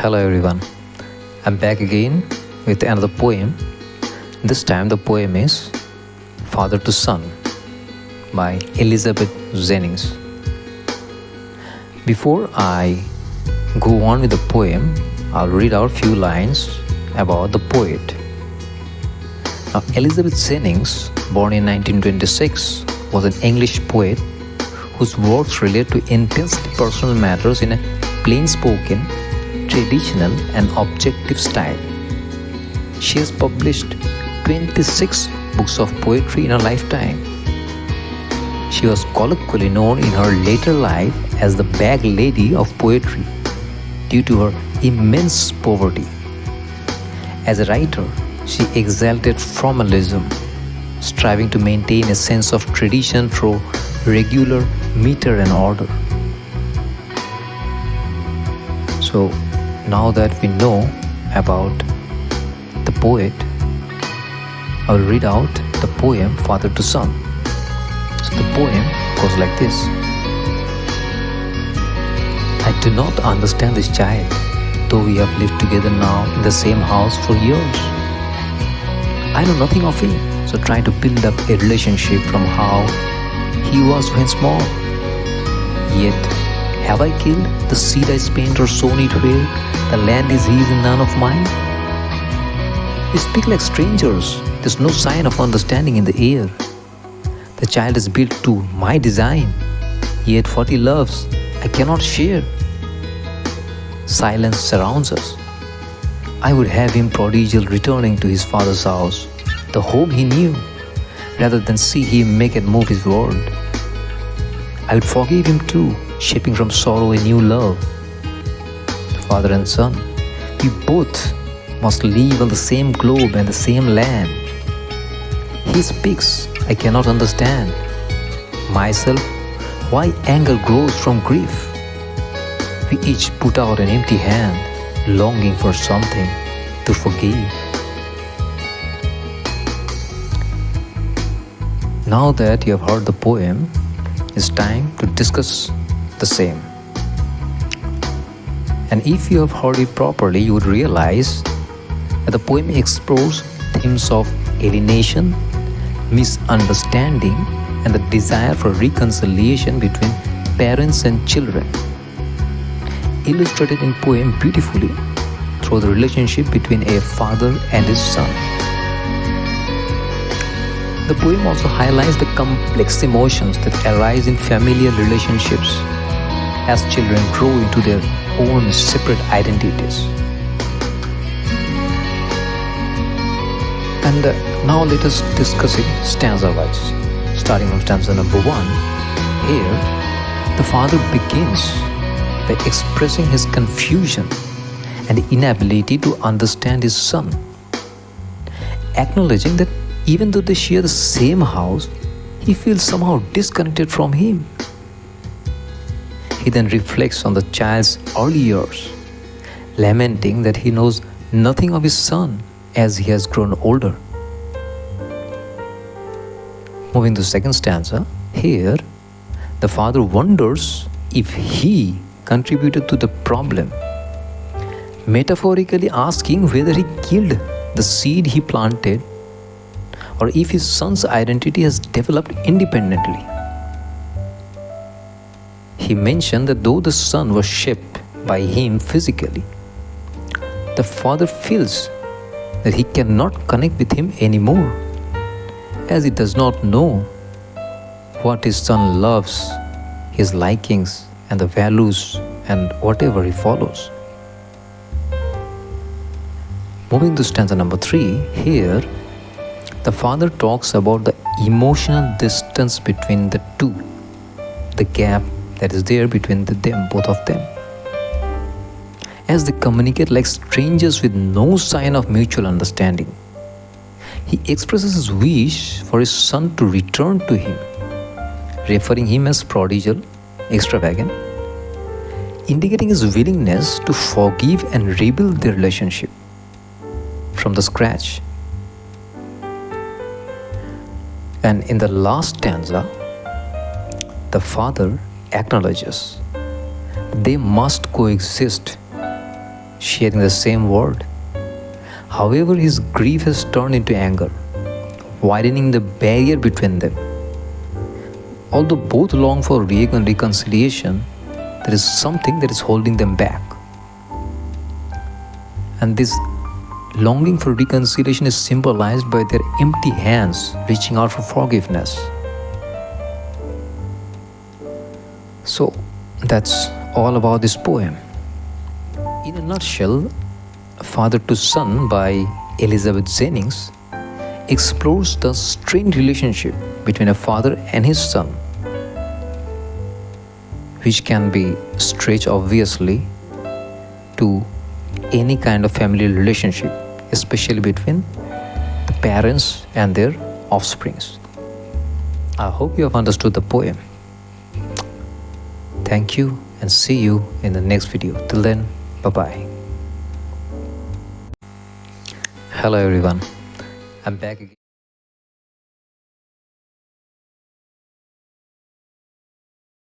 Hello everyone, I'm back again with another poem. This time the poem is Father to Son by Elizabeth Jennings. Before I go on with the poem, I'll read out a few lines about the poet. Now, Elizabeth Jennings, born in 1926, was an English poet whose works relate to intensely personal matters in a plain-spoken, traditional and objective style. She has published 26 books of poetry in her lifetime. She was colloquially known in her later life as the Bag Lady of Poetry due to her immense poverty. As a writer, she exalted formalism, striving to maintain a sense of tradition through regular meter and order. So, now that we know about the poet, I will read out the poem Father to Son. So the poem goes like this. I do not understand this child, though we have lived together now in the same house for years. I know nothing of him, so try to build up a relationship from how he was when small. Yet, have I killed the seed I spent or sown it where the land is his and none of mine? We speak like strangers. There's no sign of understanding in the air. The child is built to my design, yet what he loves, I cannot share. Silence surrounds us. I would have him prodigal returning to his father's house, the home he knew, rather than see him make and move his world. I would forgive him too, shaping from sorrow a new love. Father and son, we both must live on the same globe and the same land. He speaks, I cannot understand. Myself, why anger grows from grief? We each put out an empty hand, longing for something to forgive. Now that you have heard the poem, it's time to discuss the same. And if you have heard it properly, you would realize that the poem explores themes of alienation, misunderstanding, and the desire for reconciliation between parents and children, illustrated in poem beautifully through the relationship between a father and his son. The poem also highlights the complex emotions that arise in familial relationships as children grow into their own separate identities. And now let us discuss it stanza-wise. Starting from stanza number 1, here the father begins by expressing his confusion and inability to understand his son, acknowledging that even though they share the same house, he feels somehow disconnected from him. He then reflects on the child's early years, lamenting that he knows nothing of his son as he has grown older. Moving to the second stanza, here the father wonders if he contributed to the problem, metaphorically asking whether he killed the seed he planted or if his son's identity has developed independently. He mentioned that though the son was shaped by him physically, the father feels that he cannot connect with him anymore, as he does not know what his son loves, his likings and the values and whatever he follows. Moving to stanza number 3, here the father talks about the emotional distance between the two, the gap that is there between both of them, as they communicate like strangers with no sign of mutual understanding. He expresses his wish for his son to return to him, referring him as prodigal, extravagant, indicating his willingness to forgive and rebuild their relationship from the scratch. And in the last stanza, the father acknowledges they must coexist, sharing the same world. However, his grief has turned into anger, widening the barrier between them. Although both long for reconciliation, there is something that is holding them back. And this longing for reconciliation is symbolized by their empty hands reaching out for forgiveness. So that's all about this poem. In a nutshell, Father to Son by Elizabeth Jennings explores the strained relationship between a father and his son, which can be stretched obviously to any kind of family relationship, especially between the parents and their offsprings. I hope you have understood the poem. Thank you and see you in the next video. Till then, bye-bye. Hello everyone, I'm back again.